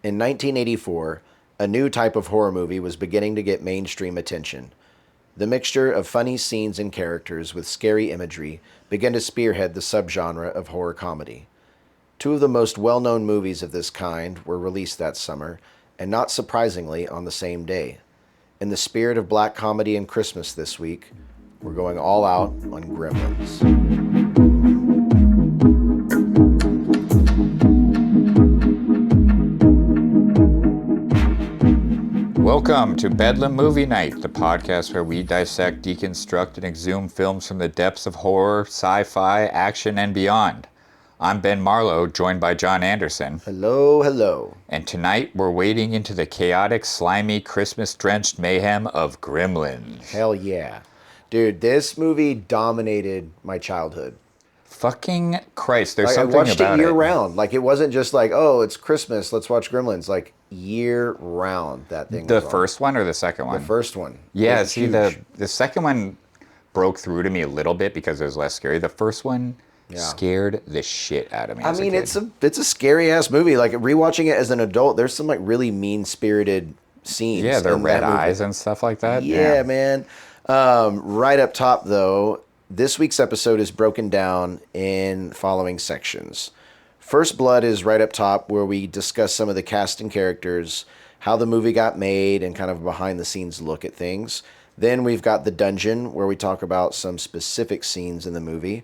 In 1984, a new type of horror movie was beginning to get mainstream attention. The mixture of funny scenes and characters with scary imagery began to spearhead the subgenre of horror comedy. Two of the most well known movies of this kind were released that summer, and not surprisingly, on the same day. In the spirit of black comedy and Christmas this week, we're going all out on Gremlins. Welcome to Bedlam Movie Night, the podcast where we dissect, deconstruct, and exhume films from the depths of horror, sci-fi, action, and beyond. I'm Ben Marlowe, joined by John Anderson. Hello, hello. And tonight we're wading into the chaotic, slimy, Christmas-drenched mayhem of Gremlins. Hell yeah. Dude, this movie dominated my childhood. Fucking Christ, there's something about it. I watched it year round. Like, it wasn't just like, oh, it's Christmas, let's watch Gremlins. Like, year round, that thing The was first one or the second one? The first one. Yeah, see, the second one broke through to me a little bit because it was less scary. The first one scared the shit out of me. I mean, it's a scary ass movie. Like, rewatching it as an adult, there's some like really mean spirited scenes. Yeah, their red eyes and stuff like that. Yeah, man. Right up top, though, this week's episode is broken down in following sections. First Blood is right up top, where we discuss some of the cast and characters, how the movie got made, and kind of a behind-the-scenes look at things. Then we've got The Dungeon, where we talk about some specific scenes in the movie.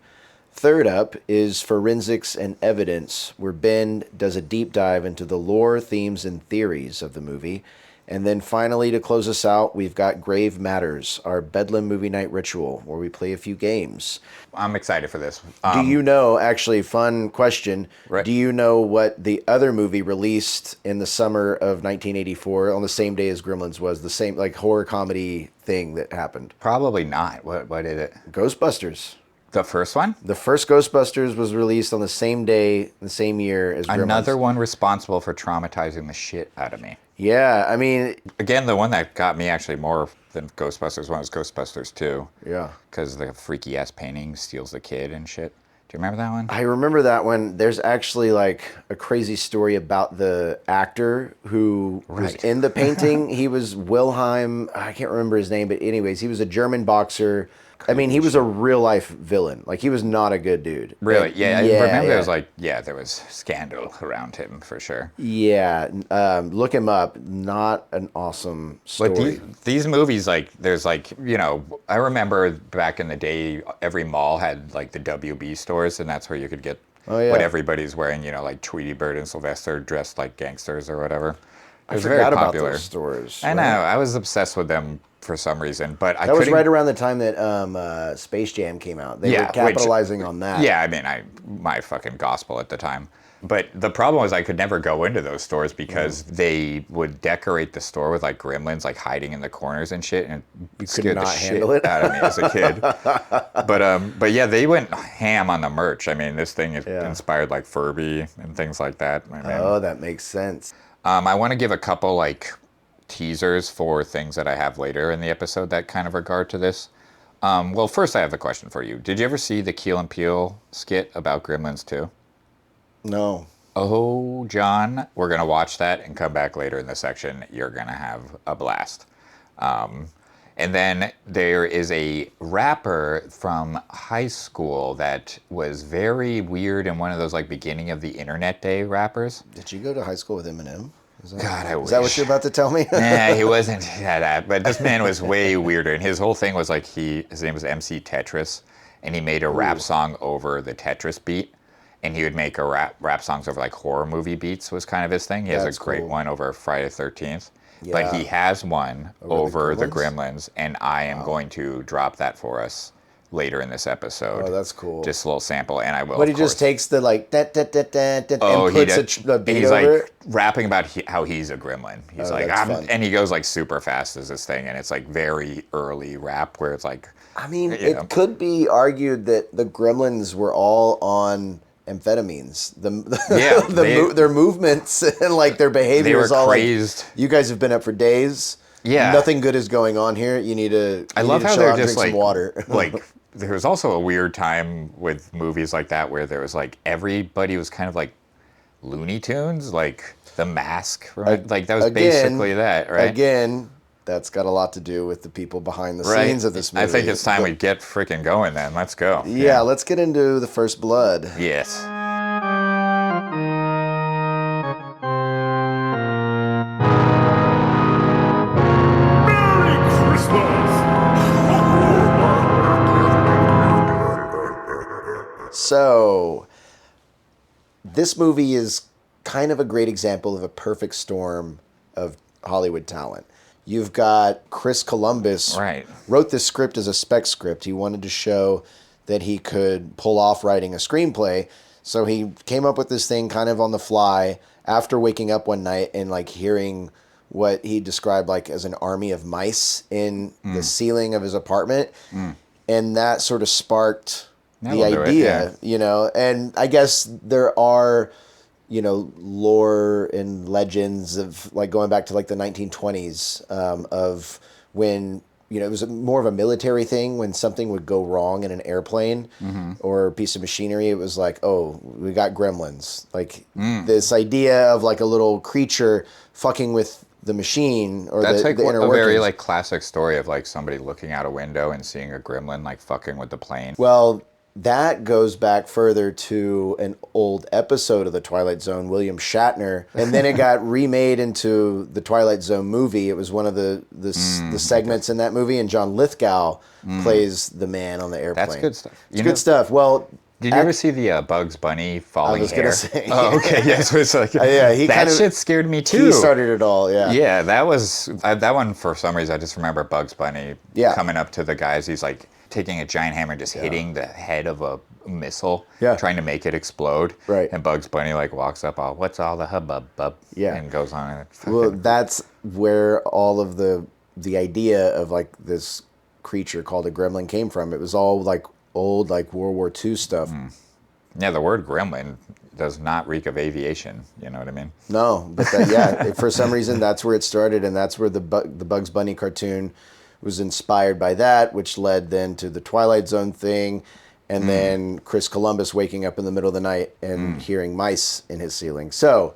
Third up is Forensics and Evidence, where Ben does a deep dive into the lore, themes, and theories of the movie. And then finally, to close us out, we've got Grave Matters, our Bedlam movie night ritual, where we play a few games. I'm excited for this. Do you know, actually, fun question, right. Do you know what the other movie released in the summer of 1984 on the same day as Gremlins was? The same, like, horror comedy thing that happened? Probably not. What is it? Ghostbusters. The first one? The first Ghostbusters was released on the same day, the same year as Gremlins. Another one responsible for traumatizing the shit out of me. Yeah, I mean... Again, the one that got me actually more than Ghostbusters 1 was Ghostbusters 2. Yeah. Because the freaky-ass painting steals the kid and shit. Do you remember that one? I remember that one. There's actually like a crazy story about the actor who was in the painting. He was Wilhelm, I can't remember his name, but anyways, he was a German boxer. I mean, he was a real-life villain. Like, he was not a good dude. Really? Yeah, I remember there was like, there was scandal around him for sure. Yeah, look him up. Not an awesome story. But these movies, like, there's like, I remember back in the day, every mall had like the WB stores, and that's where you could get what everybody's wearing, like Tweety Bird and Sylvester dressed like gangsters or whatever. It was very popular. About those stores. I know. I was obsessed with them for some reason, but that was right around the time that Space Jam came out. They were capitalizing on that. Yeah, I mean, my fucking gospel at the time. But the problem was I could never go into those stores because they would decorate the store with like gremlins, like hiding in the corners and shit, and it scared the shit out of me as a kid. But yeah, they went ham on the merch. I mean, this thing is inspired like Furby and things like that. Oh, that makes sense. I want to give a couple like teasers for things that I have later in the episode that kind of regard to this. Well, first I have a question for you. Did you ever see the Key and Peele skit about Gremlins 2? No. Oh, John, we're going to watch that and come back later in the section. You're going to have a blast. And then there is a rapper from high school that was very weird and one of those like beginning of the internet day rappers. Did you go to high school with Eminem? God, I wish. Is that what you're about to tell me? Nah, he wasn't that. But this man was way weirder. And his whole thing was like his name was MC Tetris. And he made a rap song over the Tetris beat. And he would make rap songs over like horror movie beats was kind of his thing. He has a great one over Friday the 13th. Yeah. But he has one over the Gremlins. And I am going to drop that for us later in this episode. Oh, that's cool. Just a little sample, and I will. But he just takes the like and puts a beat he's over like it? rapping about how he's a gremlin. He's like, and he goes like super fast as this thing, and it's like very early rap where it's like. I mean, it could be argued that the Gremlins were all on amphetamines. Their movements and like their behavior is all crazed. Like, you guys have been up for days. Yeah, nothing good is going on here. You need to. I love how they're just like some water. Like there was also a weird time with movies like that where there was like everybody was kind of like Looney Tunes, like The Mask, right? Like that was Again, basically that, right? Again, that's got a lot to do with the people behind the Right. scenes of this movie. I think it's time we get freaking going then. Let's go. Yeah, let's get into the First Blood. Yes. Merry Christmas! So, this movie is kind of a great example of a perfect storm of Hollywood talent. You've got Chris Columbus, Right. wrote this script as a spec script. He wanted to show that he could pull off writing a screenplay. So he came up with this thing kind of on the fly after waking up one night and like hearing what he described like as an army of mice in the ceiling of his apartment. And that sort of sparked the That'll do it, idea, yeah. you know, and I guess there are, you know, lore and legends of like going back to like the 1920s of when, you know, it was more of a military thing when something would go wrong in an airplane or a piece of machinery. It was like, oh, we got gremlins. Like this idea of like a little creature fucking with the machine or That's the like inner a very workings. like classic story of like somebody looking out a window and seeing a gremlin like fucking with the plane. Well, that goes back further to an old episode of The Twilight Zone, William Shatner, and then it got remade into the Twilight Zone movie. It was one of the segments in that movie, and John Lithgow plays the man on the airplane. That's good stuff. It's good stuff. Well, Did you ever see the Bugs Bunny falling was hair? gonna say. Oh, okay. Yeah, so it's like yeah, he that kind of- shit scared me too. he started it all, yeah. Yeah, that was that one for some reason. I just remember Bugs Bunny Yeah. coming up to the guys. He's like taking a giant hammer and just hitting the head of a missile, Yeah. trying to make it explode. Right. And Bugs Bunny like walks up, all, what's all the hubbub, bub? Yeah. And goes on and Well, fucking, that's where all of the idea of like this creature called a gremlin came from. It was all like old like World War II stuff. yeah, the word gremlin does not reek of aviation. You know what I mean? No, but yeah, for some reason that's where it started, and that's where the Bugs Bunny cartoon was inspired by that, which led then to the Twilight Zone thing, and then Chris Columbus waking up in the middle of the night and hearing mice in his ceiling. So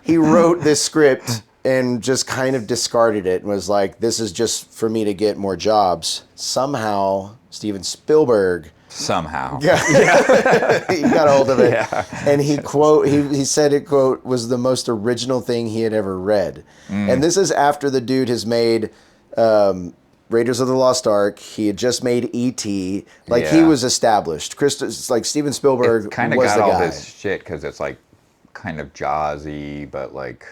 he wrote this script and just kind of discarded it and was like, "This is just for me to get more jobs." Somehow, Steven Spielberg. Somehow. He got a hold of it, Yeah. and he said it quote was the most original thing he had ever read, and this is after the dude has made Raiders of the Lost Ark. He had just made E.T. Like he Yeah. was established. Like Steven Spielberg Kind of was got the all guy. this shit because it's like kind of Jaws-y, but like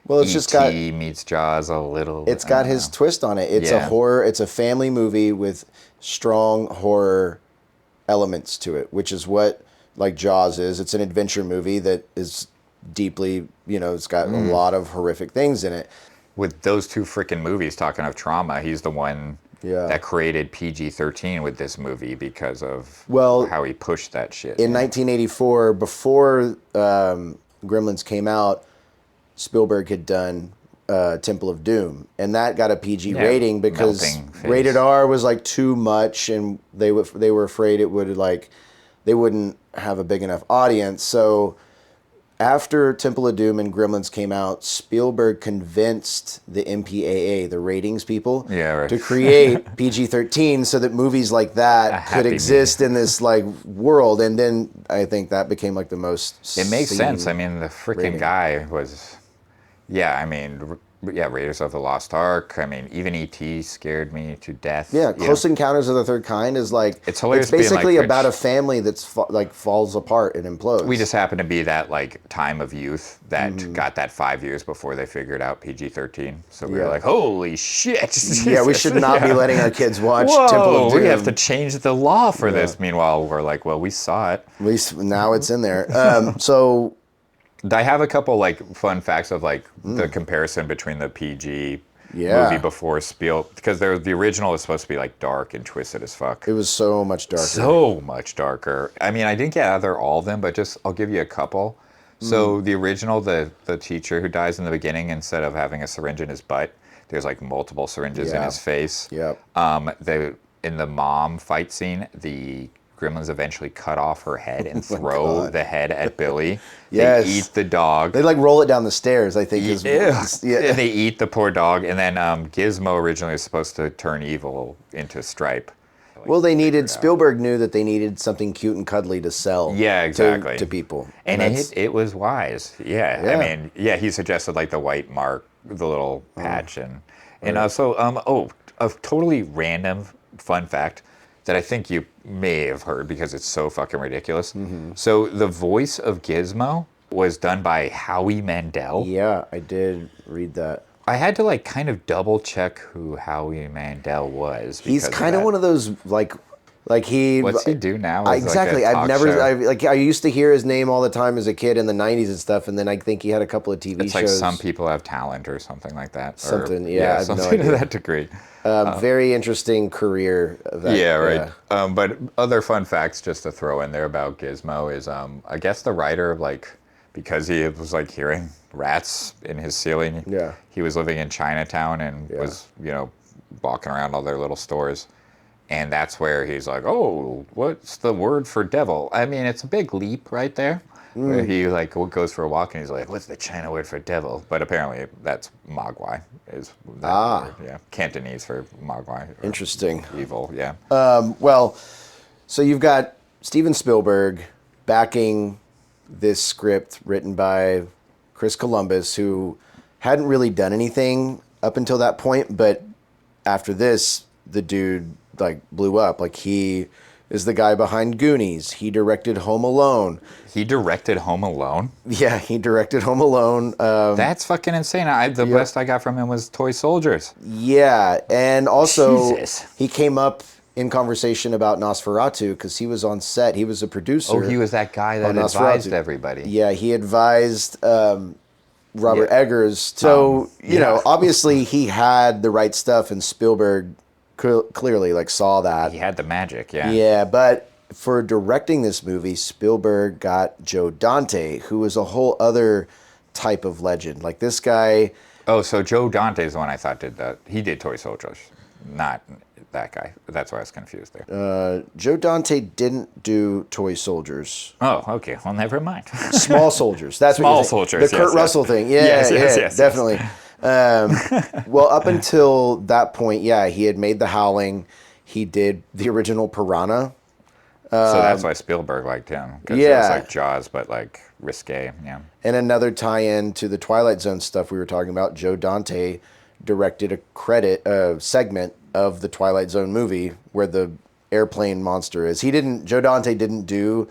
Well, it's just got- meets Jaws a little. It's I got don't his know. twist on it. It's a Yeah. horror. It's a family movie with strong horror elements to it, which is what like Jaws is. It's an adventure movie that is deeply, you know, it's got a lot of horrific things in it. With those two freaking movies, talking of trauma, he's the one Yeah. that created PG-13 with this movie because of Well, how he pushed that shit. In 1984, before Gremlins came out, Spielberg had done Temple of Doom, and that got a PG Yeah, rating because melting face. rated R was like too much, and they were afraid it would like they wouldn't have a big enough audience. So after Temple of Doom and Gremlins came out, Spielberg convinced the MPAA, the ratings people, Yeah, right. to create PG-13 so that movies like that could happy exist in this like world. And then I think that became like the most. It makes seen sense. I mean, the freaking rating. guy was, yeah, I mean, yeah, Raiders of the Lost Ark. I mean, even E.T. scared me to death. Yeah, you know? Close Encounters of the Third Kind is like It's hilarious It's being, like, basically rich. about a family that's like falls apart and implodes. We just happen to be that like time of youth that Mm-hmm. got that 5 years before they figured out PG-13. So we were Yeah. like, holy shit! yeah, we should not be Yeah. letting our kids watch Whoa, Temple of Doom. we have to change the law for Yeah. this. Meanwhile, we're like, well, we saw it. At least now it's in there. So I have a couple like fun facts of like the comparison between the PG Yeah. movie before Spiel, because the original is supposed to be like dark and twisted as fuck. it was so much darker. So much darker. I mean, I didn't gather all of them, but just I'll give you a couple. So the original, the teacher who dies in the beginning, instead of having a syringe in his butt, there's like multiple syringes in Yeah. his face. Yep. In the mom fight scene, the Gremlins eventually cut off her head and my throw God. the head at Billy. Yes. They eat the dog. They like roll it down the stairs, I think. And they eat the poor dog. And then Gizmo originally was supposed to turn evil into Stripe. Well, Spielberg knew that they needed something cute and cuddly to sell. Yeah, exactly. To people. And it was wise. Yeah. Yeah. I mean, yeah, he suggested like the white mark, the little patch. And also, a totally random fun fact that I think you may have heard because it's so fucking ridiculous. So the voice of Gizmo was done by Howie Mandel. Yeah, I did read that. I had to like kind of double check who Howie Mandel was. He's kind of one of those like he. What's he do now? Exactly. I used to hear his name all the time as a kid in the '90s and stuff, and then I think he had a couple of TV shows. It's like Some People Have Talent or something like that. Something, yeah, I have something no to idea. that degree. Very interesting career. Of that, Yeah, right. But other fun facts just to throw in there about Gizmo is, I guess the writer, like, because he was like hearing rats in his ceiling. Yeah. He was living in Chinatown and was, walking around all their little stores. And that's where he's like, oh, what's the word for devil? I mean, it's a big leap right there. Where he like goes for a walk and he's like, what's the China word for devil? But apparently that's Mogwai is that word. Yeah. Cantonese for Mogwai. Interesting. Evil, yeah. Well, so you've got Steven Spielberg backing this script written by Chris Columbus, who hadn't really done anything up until that point, but after this, the dude like blew up. Like he is the guy behind Goonies. He directed Home Alone. He directed Home Alone? Yeah, he directed Home Alone. That's fucking insane. The best I got from him was Toy Soldiers. Yeah, and also Jesus. he came up in conversation about Nosferatu because he was on set. He was a producer. Oh, he was that guy that advised everybody. Yeah, he advised Robert Eggers. So, obviously he had the right stuff, and Spielberg clearly like saw that. He had the magic, yeah. Yeah, but for directing this movie, Spielberg got Joe Dante, who was a whole other type of legend. Like this guy. Oh, so Joe Dante is the one I thought did that. He did Toy Soldiers, not that guy. That's why I was confused there. Joe Dante didn't do Toy Soldiers. Oh, okay. Well, never mind. Small Soldiers. That's Small what Soldiers. The Kurt Russell thing. Yeah, Yes, definitely. Well, up until that point, he had made The Howling. He did the original Piranha. So that's why Spielberg liked him. Because it was like Jaws, but like risque. Yeah. And another tie-in to the Twilight Zone stuff we were talking about. Joe Dante directed a segment of the Twilight Zone movie where the airplane monster is. Joe Dante didn't do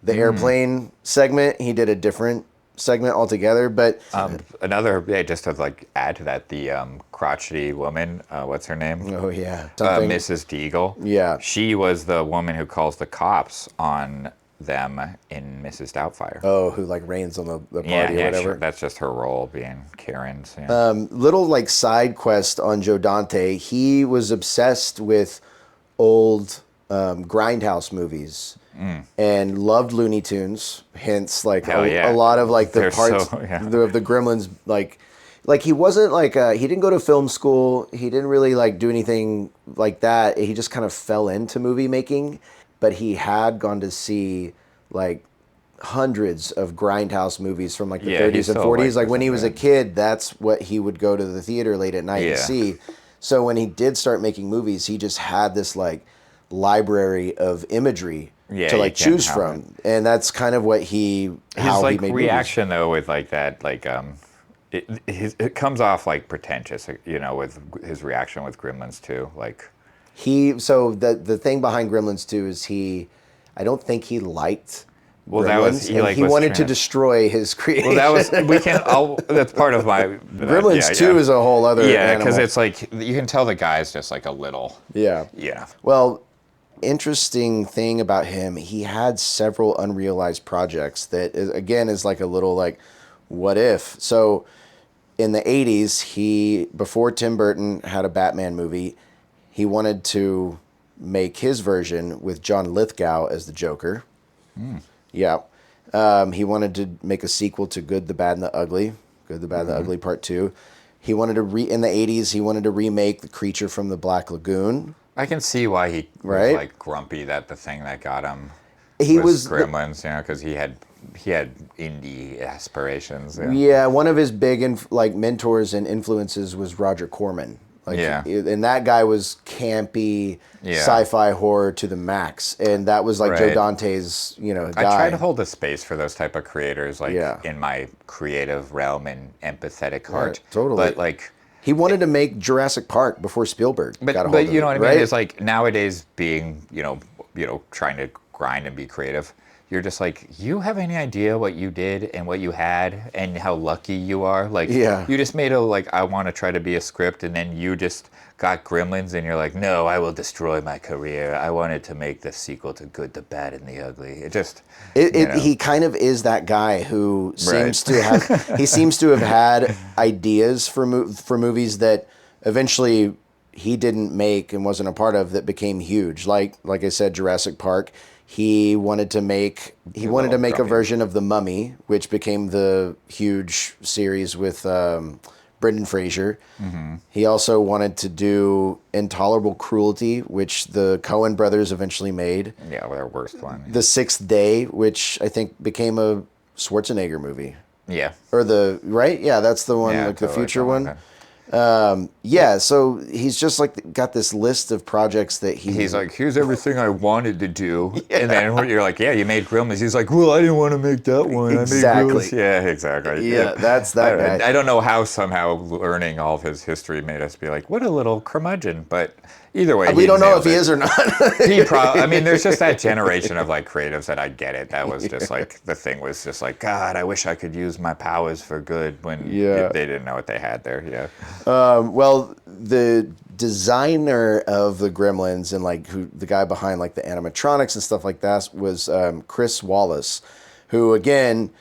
the airplane segment. He did a different segment altogether, but just to like add to that, the crotchety woman, what's her name? Oh yeah, Mrs. Deagle. Yeah, she was the woman who calls the cops on them in Mrs. Doubtfire. Oh, who like rains on the party or whatever. Sure. That's just her role, being Karen's. Yeah. Little like side quest on Joe Dante. He was obsessed with old Grindhouse movies. And loved Looney Tunes, hence like a lot of like the They're parts of the Gremlins. Like he wasn't like he didn't go to film school. He didn't really like do anything like that. He just kind of fell into movie making. But he had gone to see like hundreds of Grindhouse movies from like the 30s and 40s. Like when he was a kid, that's what he would go to the theater late at night to see. So when he did start making movies, he just had this like library of imagery to like choose from, and that's kind of what he like made reaction movies. though with like that it comes off like pretentious, with his reaction with Gremlins 2. Like the thing behind Gremlins 2 is I don't think he liked Gremlins, he wanted to destroy his creation. Well, that's part of my Gremlins 2 is a whole other animal. Because it's like you can tell the guy's just like a little Well, interesting thing about him, he had several unrealized projects that again is like a little like what if. So in the 80s, before Tim Burton had a Batman movie, he wanted to make his version with John Lithgow as the Joker. Yeah. He wanted to make a sequel to Good, the Bad, and the Ugly. Good, the Bad, and the Ugly Part 2. He wanted to in the 80s, he wanted to remake The Creature from the Black Lagoon I can see why he Right? was like grumpy that the thing that got him He was Gremlins, because he had indie aspirations. Yeah. yeah, one of his big like mentors and influences was Roger Corman. Like, Yeah. and that guy was campy, Yeah. sci-fi horror to the max, and that was like Joe Right. Dante's, guy. I try to hold a space for those type of creators, like Yeah. in my creative realm and empathetic heart. totally. But like, He wanted to make Jurassic Park before Spielberg got a hold but of you know it, what I right? mean? It's like nowadays being, trying to grind and be creative. You're just like, you have any idea what you did and what you had and how lucky you are? Like, Yeah. you just made I want to try to be a script, and then you just got Gremlins, and you're like, no, I will destroy my career. I wanted to make the sequel to Good, the Bad, and the Ugly. It just, He kind of is that guy who Right. seems to have he seems to have had ideas for movies that eventually he didn't make and wasn't a part of that became huge. Like I said, Jurassic Park. He wanted to make a version of The Mummy, which became the huge series with Brendan Fraser. Mm-hmm. He also wanted to do Intolerable Cruelty, which the Coen brothers eventually made. yeah, their worst one. The Sixth Day, which I think became a Schwarzenegger movie. Yeah. Or right? Yeah, that's the one, Yeah, like the totally, future something one. like that. Yeah, so he's just like got this list of projects that He's like, here's everything I wanted to do. And then you're like, yeah, you made Gremlins. He's like, well, I didn't want to make that one. Exactly. I made Gremlins. Yeah, exactly. Yeah, that's that guy. I don't know how somehow learning all of his history made us be like, what a little curmudgeon. But either way, We don't know if he nailed is or not. it. I mean, there's just that generation of like creatives that I get it. That was just like, the thing was just like, God, I wish I could use my powers for good when Yeah. they didn't know what they had there. Yeah. Well, the designer of the Gremlins and like the guy behind like the animatronics and stuff like that was Chris Wallace, who again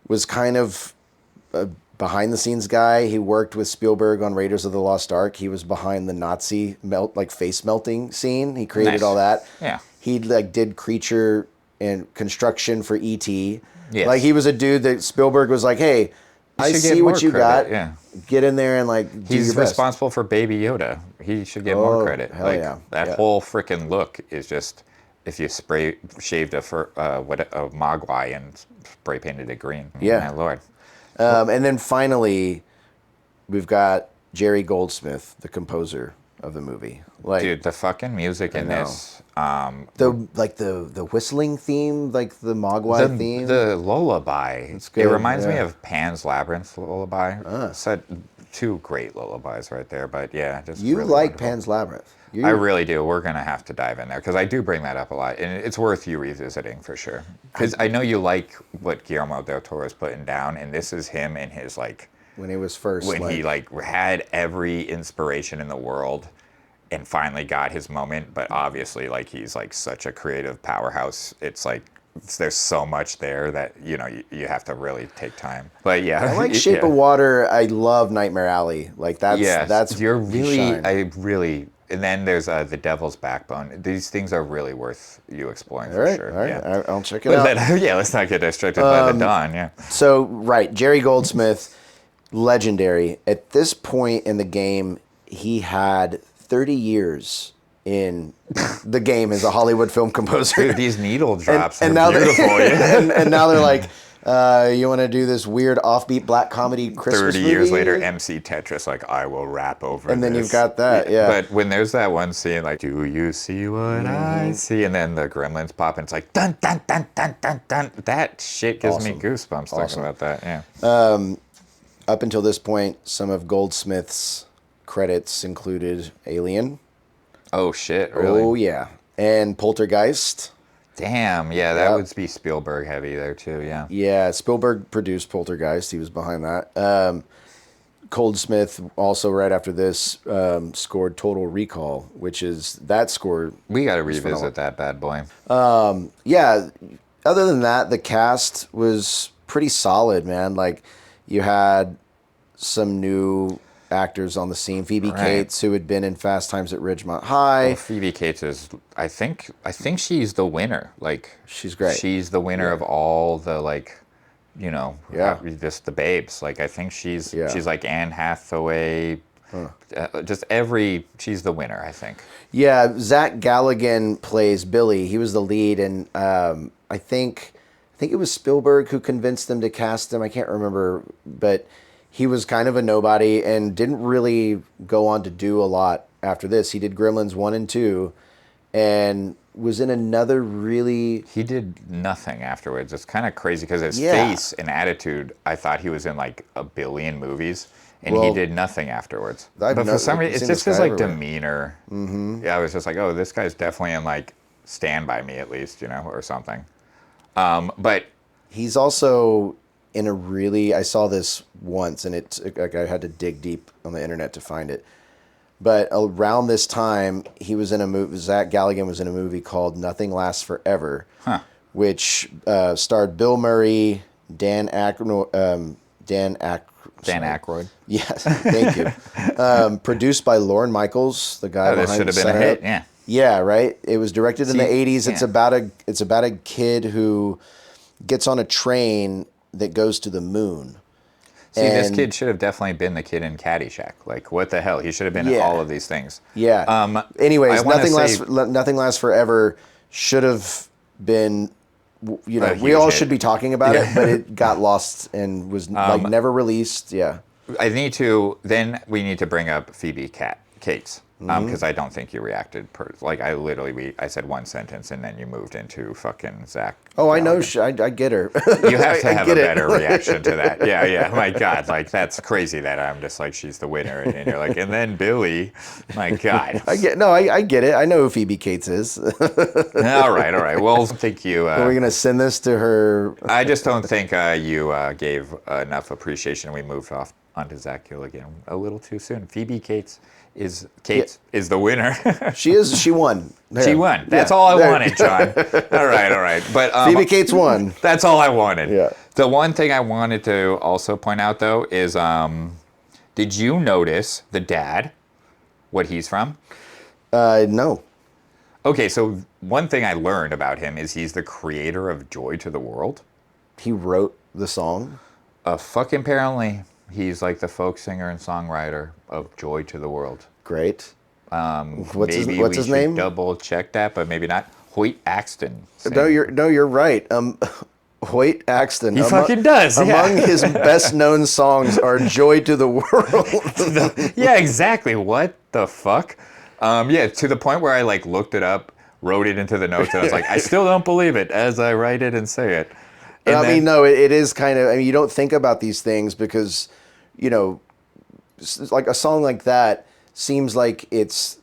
was kind of a behind the scenes guy. He worked with Spielberg on Raiders of the Lost Ark. He was behind the Nazi face melting scene. He created Nice. all that. Yeah. He like did creature and construction for E.T. Yes. Like he was a dude that Spielberg was like, hey, I should get see what more you credit, got. yeah. Get in there and like do He's your best. responsible for Baby Yoda. He should get Oh, more credit. hell yeah. That Yeah. whole freaking look is just, if you shaved a mogwai and spray painted it green. Yeah. My lord. And then finally, we've got Jerry Goldsmith, the composer of the movie. Like Dude, the fucking music in know. this. the whistling theme, like the Mogwai theme. The lullaby. good, It reminds me yeah. of Pan's Labyrinth lullaby. Said two great lullabies right there, but yeah, just you really like wonderful. Pan's Labyrinth. I really do. We're going to have to dive in there because I do bring that up a lot. And it's worth you revisiting for sure. Because I know you like what Guillermo del Toro is putting down. And this is him and his when he was first. when he had every inspiration in the world and finally got his moment. But obviously, he's such a creative powerhouse. It's there's so much there that, you have to really take time. But yeah. I like Shape of Water. I love Nightmare Alley. Like that's you're his really shine. and then there's The Devil's Backbone. These things are really worth you exploring All right, sure. all right. Yeah. I'll check it out. Let's not get distracted by the dawn. Yeah. So, right, Jerry Goldsmith, legendary. At this point in the game, he had 30 years in the game as a Hollywood film composer. Dude, these needle drops and are now beautiful. Yeah. and now they're like, you want to do this weird offbeat black comedy Christmas 30 years movie? later, MC Tetris, I will rap over And then this. you've got that, yeah. But when there's that one scene, do you see what I see? And then the gremlins pop, and it's like, dun, dun, dun, dun, dun, dun. That shit gives me goosebumps talking about that, yeah. Up until this point, some of Goldsmith's credits included Alien. Oh, shit, really? Oh, yeah. And Poltergeist. Damn, yeah, that Yep. would be Spielberg heavy there, too, yeah. Yeah, Spielberg produced Poltergeist. He was behind that. Goldsmith also, right after this, scored Total Recall, which is that score. We got to revisit that bad boy. Yeah, other than that, the cast was pretty solid, man. Like, you had some new actors on the scene. Phoebe Right. Cates, who had been in Fast Times at Ridgemont High. Well, Phoebe Cates is, I think she's the winner. She's great. She's the winner of all the Yeah. just the babes. I think she's Yeah. like Anne Hathaway, She's the winner, I think. Yeah, Zach Galligan plays Billy. He was the lead, and I think it was Spielberg who convinced them to cast him. I can't remember, but he was kind of a nobody and didn't really go on to do a lot after this. He did Gremlins 1 and 2 and was in another really... He did nothing afterwards. It's kind of crazy because his Yeah. face and attitude, I thought he was in like a billion movies, and he Well, did nothing afterwards. I've But for some I've reason, it's seen just this his guy like everywhere. demeanor. Mm-hmm. Yeah, I was just like, oh, this guy's definitely in like Stand By Me at least, or something. But He's also in a really... I saw this once, and I had to dig deep on the internet to find it. But around this time, he was in a movie. Zach Galligan was in a movie called Nothing Lasts Forever, which starred Bill Murray, Dan Aykroyd. Dan Aykroyd. Yes, thank you. Produced by Lorne Michaels, the guy Oh, this behind should have been Sign a hit. Up. Yeah. Yeah, right. It was directed in the See, 80s. It's yeah. about a kid who gets on a train that goes to the moon. See, this And- kid should have definitely been the kid in Caddyshack. Like, what the hell? He should have been in Yeah. all of these things. Yeah. Anyways, I wanna Nothing Lasts Forever should have been, we huge all hit. should be talking about it, but it got lost and was never released. Yeah. Then we need to bring up Phoebe Cates. Because I don't think you reacted. I said one sentence and then you moved into fucking Zach. Oh, I know. Galligan. I get her. You have to I have a get it. better reaction to that. Yeah. My God, like that's crazy that I'm just like she's the winner, and you're like, and then Billy. My God. I get it. I know who Phoebe Cates is. All right. Well, thank you. Are we gonna send this to her? I just don't think you gave enough appreciation. We moved off onto Zach Galligan a little too soon. Phoebe Cates is the winner. She won. There. She won. That's Yeah, all I there. wanted, John. All right. But Phoebe Cates won. that's all I wanted. Yeah. The one thing I wanted to also point out though is, did you notice the dad? What he's from? No. Okay, so one thing I learned about him is he's the creator of Joy to the World. He wrote the song. Fucking apparently, he's like the folk singer and songwriter of Joy to the World. Great. What's his Maybe we name? should double check that, but maybe not. Hoyt Axton. No, you're right. Hoyt Axton. He fucking does, yeah. Among his best known songs are "Joy to the World." Yeah, exactly. What the fuck? Yeah, to the point where I like looked it up, wrote it into the notes, and I was like, I still don't believe it as I write it and say it. And I then- mean, no, it is kind of. I mean, you don't think about these things because, like a song like that seems like it's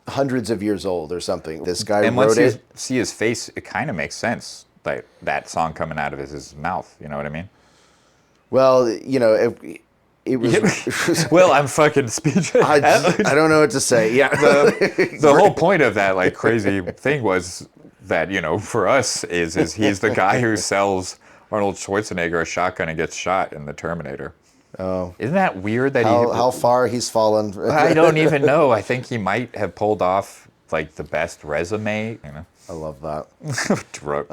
hundreds of years old or something. This guy and wrote once you it. see his face, it kind of makes sense. Like that song coming out of his mouth. You know what I mean? Well, it was. Well, I'm fucking speechless. I don't know what to say. Yeah. The whole point of that like crazy thing was that for us is he's the guy who sells Arnold Schwarzenegger a shotgun and gets shot in the Terminator. Oh, isn't that weird that how far he's fallen? I don't even know. I think he might have pulled off like the best resume. I love that. Drug.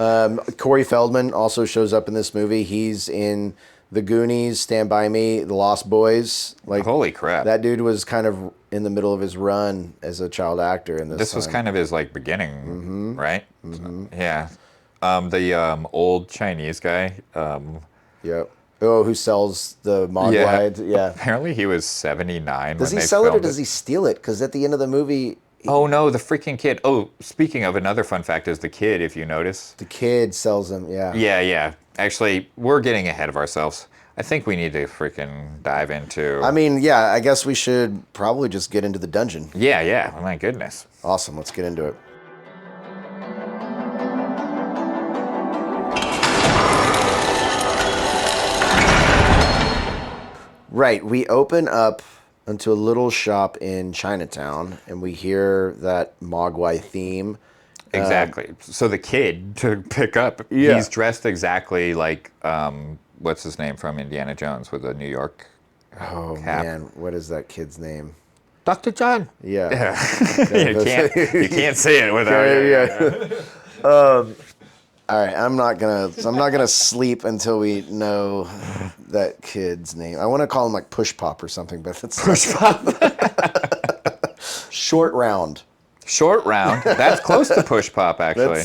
Corey Feldman also shows up in this movie. He's in The Goonies, Stand By Me, The Lost Boys. Like, Holy crap! that dude was kind of in the middle of his run as a child actor in this. This was kind of his like beginning, right? Yeah. The old Chinese guy. Yep. Oh, who sells the Mogwai? Yeah. Apparently he was 79. Does when he they sell it or filmed does he steal it? Because at the end of the movie, Oh no, the freaking kid. Oh, speaking of, another fun fact is the kid, if you notice. the kid sells them. Yeah. Yeah. Actually, we're getting ahead of ourselves. I think we need to freaking dive into. I mean, yeah. I guess we should probably just get into the dungeon. Yeah. Oh, my goodness. Awesome. Let's get into it. Right. We open up into a little shop in Chinatown, and we hear that Mogwai theme. Exactly. So the kid, to pick up, Yeah. he's dressed exactly like, what's his name from Indiana Jones with a New York Oh cap. man, what is that kid's name? Dr. John. Yeah. You can't say it without Yeah. All right, I'm not gonna sleep until we know that kid's name. I want to call him like Push Pop or something, but it's Push Pop. Short Round. Short Round. That's close to Push Pop, actually.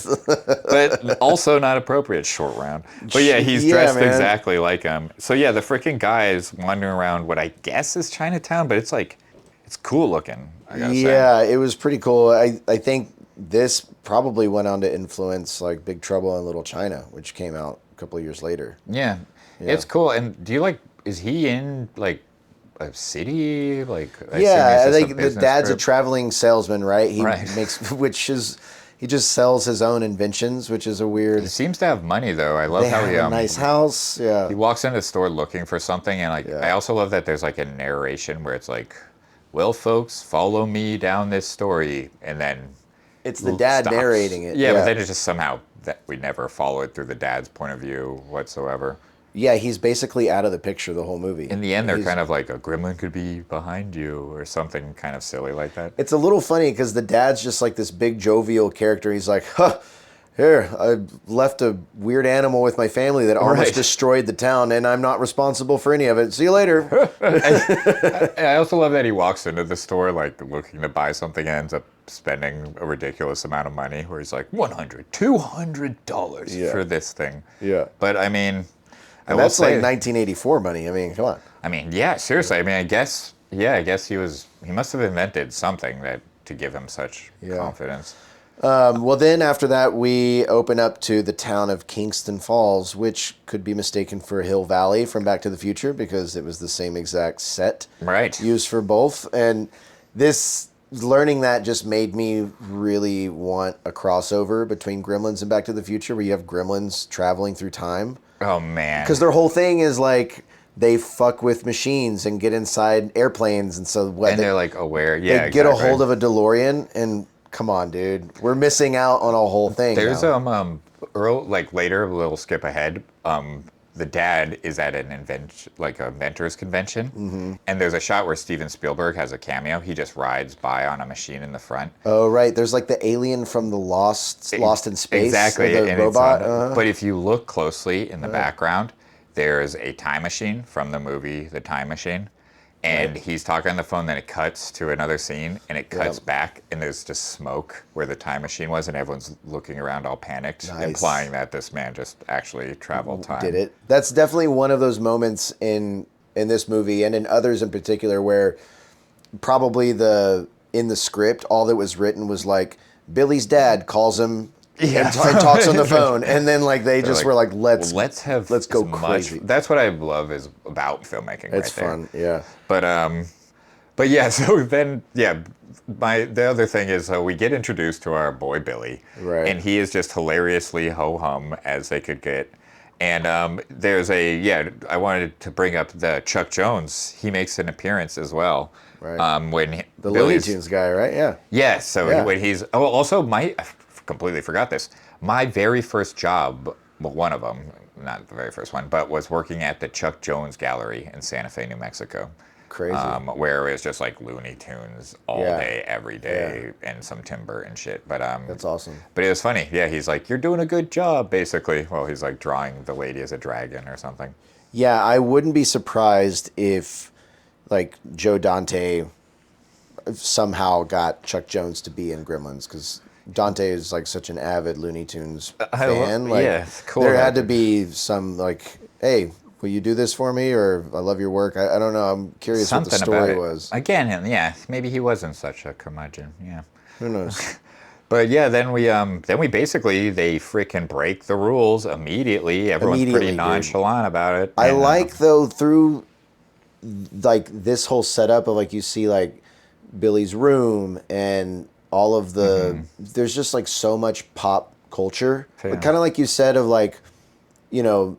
But also not appropriate, Short Round. But yeah, he's dressed exactly like him. So yeah, the freaking guy is wandering around what I guess is Chinatown, but it's like, it's cool looking, I gotta say. Yeah, it was pretty cool. I think this probably went on to influence like Big Trouble in Little China, which came out a couple of years later. Yeah, it's cool. And do you like, is he in like a city? Like, I think the dad's a traveling salesman, right? He makes, he just sells his own inventions, which is a weird. He seems to have money though. I love how he a nice house. Yeah, he walks into the store looking for something, and like I also love that there's like a narration where it's like, "Well, folks, follow me down this story," and then it's the dad narrating it. Yeah, but then it's just somehow that we never follow it through the dad's point of view whatsoever. Yeah, he's basically out of the picture the whole movie. In the end, they're kind of like, a gremlin could be behind you or something kind of silly like that. It's a little funny because the dad's just like this big jovial character. He's like, here, I left a weird animal with my family that almost destroyed the town, and I'm not responsible for any of it. See you later. I also love that he walks into the store like looking to buy something and ends up spending a ridiculous amount of money where he's like, $200 for this thing. Yeah. But I mean... And that's like 1984 money. I mean, come on. I mean, yeah, seriously. I mean, I guess he must have invented something to give him such confidence. Well, then after that, we open up to the town of Kingston Falls, which could be mistaken for Hill Valley from Back to the Future because it was the same exact set used for both. And learning that just made me really want a crossover between Gremlins and Back to the Future where you have Gremlins traveling through time. Oh, man. Because their whole thing is like they fuck with machines and get inside airplanes. And so what? And they're like aware. Yeah, they get a hold of a DeLorean and come on, dude. We're missing out on a whole thing. There's like later, a little skip ahead. The dad is at an inventors convention, and there's a shot where Steven Spielberg has a cameo. He just rides by on a machine in the front. Oh, right. There's like the alien from the Lost in Space. Exactly. The robot. But if you look closely in the background, there's a time machine from the movie The Time Machine. And he's talking on the phone, then it cuts to another scene, and it cuts back, and there's just smoke where the time machine was, and everyone's looking around all panicked, implying that this man just actually traveled time. Did it. That's definitely one of those moments in this movie, and in others in particular, where probably in the script, all that was written was like, Billy's dad calls him and talks on the phone, and then like they just were like, let's go crazy. That's what I love is about filmmaking. It's fun, yeah. But yeah. So then the other thing is we get introduced to our boy Billy, right? And he is just hilariously ho hum as they could get. And there's I wanted to bring up the Chuck Jones. He makes an appearance as well. Right. When the Looney Tunes guy, right? Yeah. Yeah. So when he's I completely forgot this. My very first job, well, one of them, not the very first one, but was working at the Chuck Jones Gallery in Santa Fe, New Mexico. Crazy. Where it was just like Looney Tunes all day, every day, and some timber and shit. But that's awesome. But it was funny. Yeah, he's like, "You're doing a good job," basically. Well, he's like drawing the lady as a dragon or something. Yeah, I wouldn't be surprised if, like, Joe Dante somehow got Chuck Jones to be in Gremlins because Dante is like such an avid Looney Tunes fan. It's cool. There had to be some like, hey, will you do this for me? Or I love your work. I don't know. I'm curious what the story was. Again, maybe he wasn't such a curmudgeon. Yeah. Who knows? But yeah, then we basically they freaking break the rules immediately. Everyone's pretty nonchalant about it. I like though through like this whole setup of like you see like Billy's room and all of the there's just like so much pop culture, but kind of like you said of like, you know,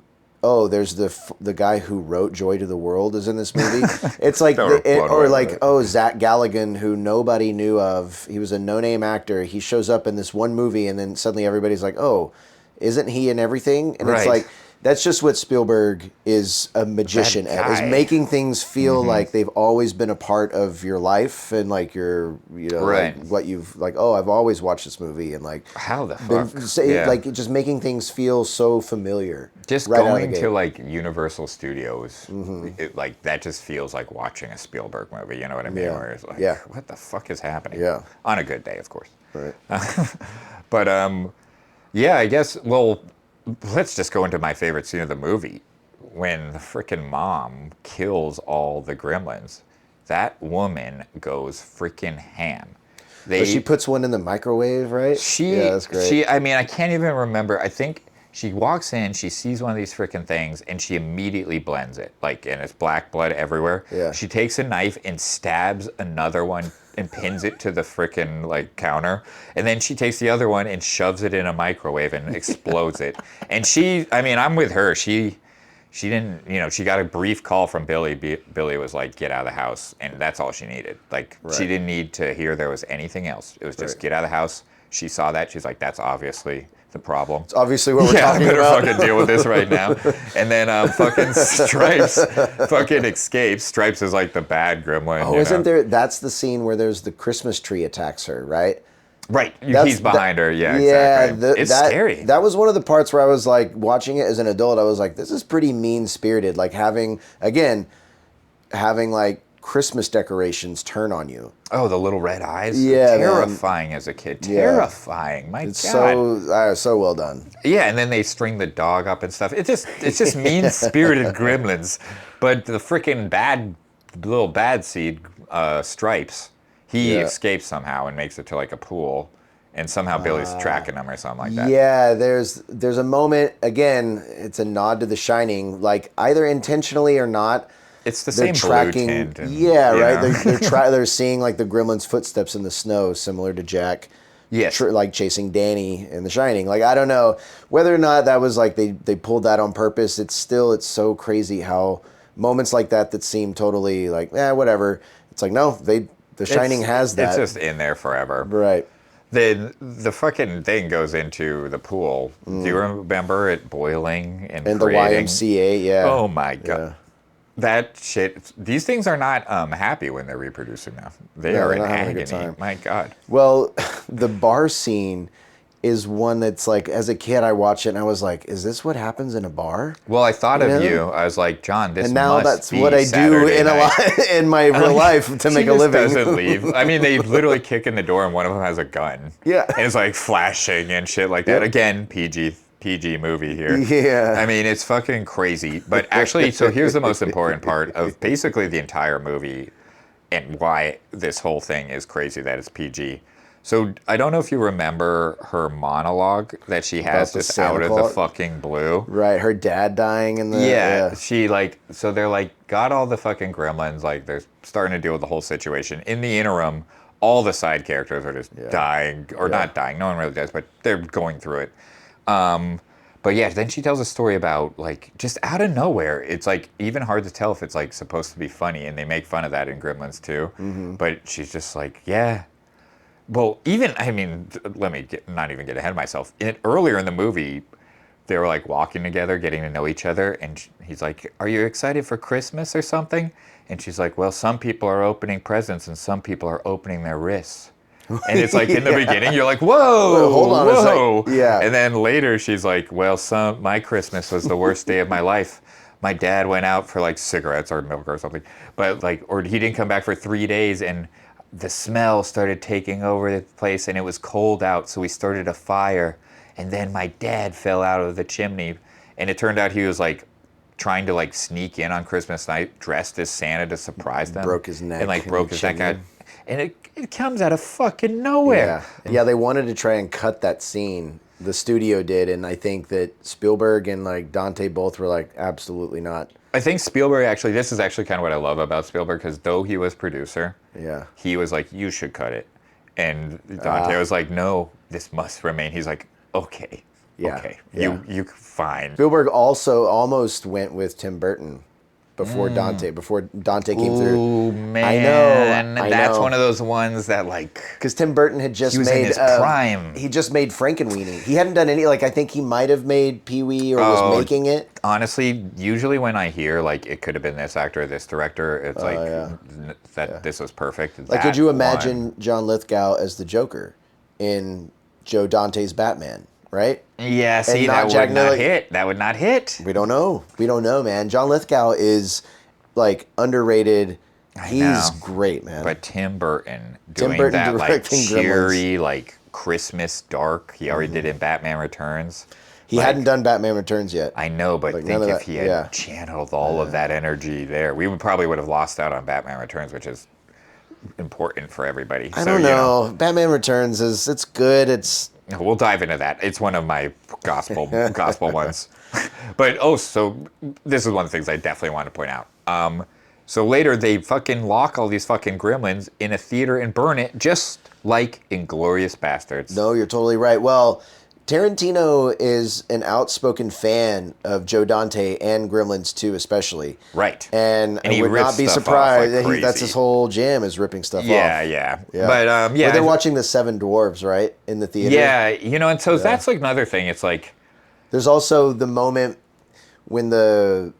there's the guy who wrote Joy to the World is in this movie. It's like Zach Galligan, who nobody knew of. He was a no-name actor. He shows up in this one movie, and then suddenly everybody's like, oh, isn't he in everything? And it's like that's just what Spielberg is a magician at, is guy. making things feel like they've always been a part of your life and like Right. like what you've like, oh, I've always watched this movie and like How the been fuck? Yeah. like just making things feel so familiar. Just right out of going the to gate. like Universal Studios, like that just feels like watching a Spielberg movie. You know what I mean? Yeah. Where it's like, Yeah. what the fuck is happening? Yeah. On a good day, of course. Right. But yeah, I guess. Well, let's just go into my favorite scene of the movie when the freaking mom kills all the gremlins. That woman goes freaking ham. But she puts one in the microwave, right? Yeah, that's great. I mean, I can't even remember. I think she walks in, she sees one of these freaking things, and she immediately blends it. Like, and it's black blood everywhere. Yeah. She takes a knife and stabs another one and pins it to the freaking, like, counter. And then she takes the other one and shoves it in a microwave and explodes it. And I mean, I'm with her. She didn't, she got a brief call from Billy. Billy was like, get out of the house. And that's all she needed. Like, she didn't need to hear there was anything else. It was just get out of the house. She saw that. She's like, that's obviously the problem. It's obviously what we're talking I better about. fucking deal with this right now. And then fucking Stripes fucking escapes. Stripes is like the bad gremlin. Oh, isn't there? That's the scene where there's the Christmas tree attacks her, right? Right. That's- He's behind her. Yeah, Yeah, exactly. It's scary. That was one of the parts where I was like, watching it as an adult, I was like, this is pretty mean-spirited. Like having like Christmas decorations turn on you. Oh, the little red eyes. Yeah, man. Terrifying as a kid. Yeah. Terrifying. My It's God. so well done. Yeah, and then they string the dog up and stuff. It's just mean-spirited gremlins. But the freaking little bad seed, Stripes, he escapes somehow and makes it to like a pool, and somehow Billy's tracking him or something like that. Yeah, there's a moment, again, it's a nod to The Shining, like either intentionally or not. It's the They're same tracking, blue tint. And, yeah, you right. know. They're seeing like the gremlins' footsteps in the snow, similar to Jack. Yes. Like chasing Danny in The Shining. Like I don't know whether or not that was like they pulled that on purpose. It's so crazy how moments like that seem totally like whatever. It's like no, The Shining has that. It's just in there forever. Right. Then the fucking thing goes into the pool. Do you remember it boiling and And the creating? YMCA, yeah. Oh my God. Yeah. That shit. These things are not happy when they're reproducing now. They No, are they're in not having a agony. good time. My God. Well, the bar scene is one that's like, as a kid, I watched it and I was like, is this what happens in a bar? Well, I thought of know? you. I was like, John, this And now must that's be what I do Saturday in night. in my real life to She make a just living. doesn't leave. I mean, they literally kick in the door and one of them has a gun. Yeah. And it's like flashing and shit like that. Yep. Again, PG movie here. Yeah. I mean, it's fucking crazy. But actually, so here's the most important part of basically the entire movie and why this whole thing is crazy that it's PG. So I don't know if you remember her monologue that she has About the just Santa out of the Claus? fucking blue. Right, her dad dying in the Yeah, she like, so they're like, got all the fucking gremlins, like they're starting to deal with the whole situation. In the interim, all the side characters are just dying, or not dying, no one really does, but they're going through it. But yeah, then she tells a story about like, just out of nowhere, it's like even hard to tell if it's like supposed to be funny, and they make fun of that in Gremlins too. But she's just like, yeah. Well, even, I mean, let me not even get ahead of myself. Earlier in the movie, they were like walking together, getting to know each other, and he's like, are you excited for Christmas or something? And she's like, well, some people are opening presents and some people are opening their wrists. And it's like in the beginning, you're like, whoa, Hold on a whoa. second. Yeah. And then later she's like, well, my Christmas was the worst day of my life. My dad went out for like cigarettes or milk or something, but like, or he didn't come back for 3 days, and the smell started taking over the place, and it was cold out, so we started a fire, and then my dad fell out of the chimney, and it turned out he was like trying to like sneak in on Christmas night dressed as Santa to surprise them. Broke his neck and like in broke the his neck chimney. out. And it comes out of fucking nowhere. Yeah, they wanted to try and cut that scene. The studio did, and I think that Spielberg and like Dante both were like, absolutely not. I think Spielberg actually, this is actually kind of what I love about Spielberg, because though he was producer, he was like, you should cut it. And Dante was like, no, this must remain. He's like, okay, okay, you fine. Spielberg also almost went with Tim Burton before Dante came through. Ooh, man. I That's know. one of those ones that, like, Because Tim Burton had just he was made in his prime. He just made Frankenweenie. He hadn't done any. Like I think he might have made Pee Wee or was making it. Honestly, usually when I hear, like, it could have been this actor or this director, it's this was perfect. Like, could That you one. imagine John Lithgow as the Joker in Joe Dante's Batman? Right? Yeah, And see, not that Jack would not Miller- hit. That would not hit. We don't know. We don't know, man. John Lithgow is like underrated. He's know. great, man. But Tim Burton Tim doing Burton that, like, directing cheery, like, Christmas dark. He already did in Batman Returns. he hadn't done Batman Returns yet. I know, but Like, think none if of that- he had yeah. channeled all of that energy there, we probably would have lost out on Batman Returns, which is important for everybody. I don't know. Batman Returns it's good. It's We'll dive into that. It's one of my gospel ones. But so this is one of the things I definitely want to point out. So later they fucking lock all these fucking gremlins in a theater and burn it, just like Inglourious Bastards. no, you're totally right. Well, Tarantino is an outspoken fan of Joe Dante and Gremlins 2 especially. Right. And I he would rips not be stuff off surprised. like That's crazy. his whole jam is ripping stuff Yeah, off. yeah. Yeah. But yeah. Well, they're watching the Seven Dwarves, right? In the theater. Yeah, and so that's like another thing. It's like, There's also the moment when the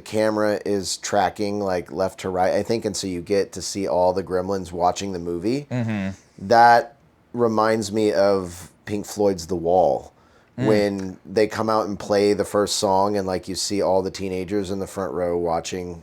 camera is tracking like left to right, I think, and so you get to see all the gremlins watching the movie. Mm-hmm. That reminds me of Pink Floyd's The Wall. When they come out and play the first song and like you see all the teenagers in the front row watching,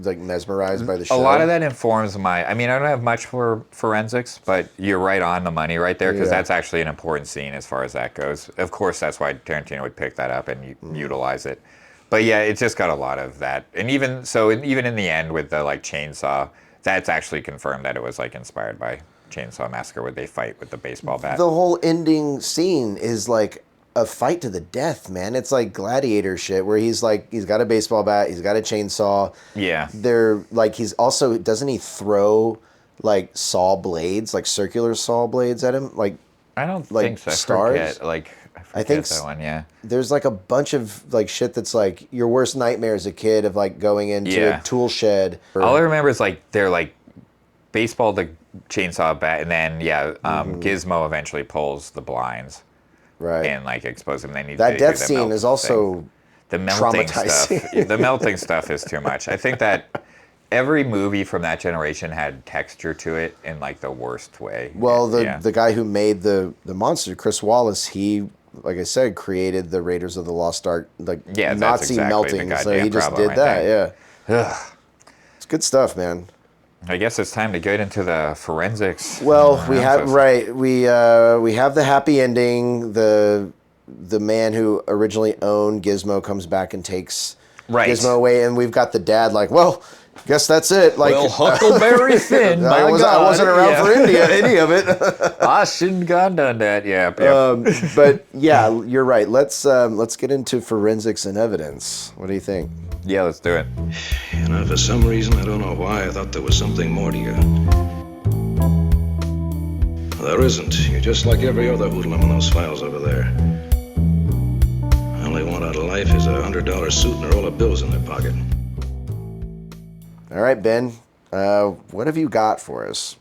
like mesmerized by the show. a lot of that informs I mean, I don't have much for forensics, but you're right on the money right there, because Yeah. that's actually an important scene as far as that goes. Of course, that's why Tarantino would pick that up and utilize it. But yeah, it's just got a lot of that. And even in the end with the like chainsaw, that's actually confirmed that it was like inspired by Chainsaw Massacre, where they fight with the baseball bat. The whole ending scene is like a fight to the death, man. It's like gladiator shit where he's got a baseball bat, he's got a chainsaw. Yeah. They're like, doesn't he throw like saw blades, like circular saw blades at him? Like, I don't like think so. stars? I forget think that one, yeah. there's like a bunch of like shit that's like your worst nightmare as a kid of like going into Yeah. a tool shed. All I remember is like they're like baseball the chainsaw bat, and then Gizmo eventually pulls the blinds right. and like expose them. Then they That do death the scene melt is also thing. The melting traumatizing. stuff. The melting stuff is too much. I think that every movie from that generation had texture to it in like the worst way. Well, Yeah. the guy who made the monster, Chris Wallace, he, like I said, created the Raiders of the Lost Ark, like Yeah, that's Nazi exactly melting. the So he goddamn just problem did right that. there. Yeah, it's good stuff, man. I guess it's time to get into the forensics. Well, we have analysis. we have the happy ending. The man who originally owned Gizmo comes back and takes Gizmo away, and we've got the dad like, well, guess that's it. Like, Well, Huckleberry Finn, I wasn't around for any of it. I shouldn't have done that. Yeah. But yeah, you're right. Let's get into forensics and evidence. What do you think? Yeah, let's do it. You know, for some reason, I don't know why, I thought there was something more to you. Well, there isn't. You're just like every other hoodlum in those files over there. All they want out of life is $100 suit and a roll of bills in their pocket. All right, Ben. What have you got for us?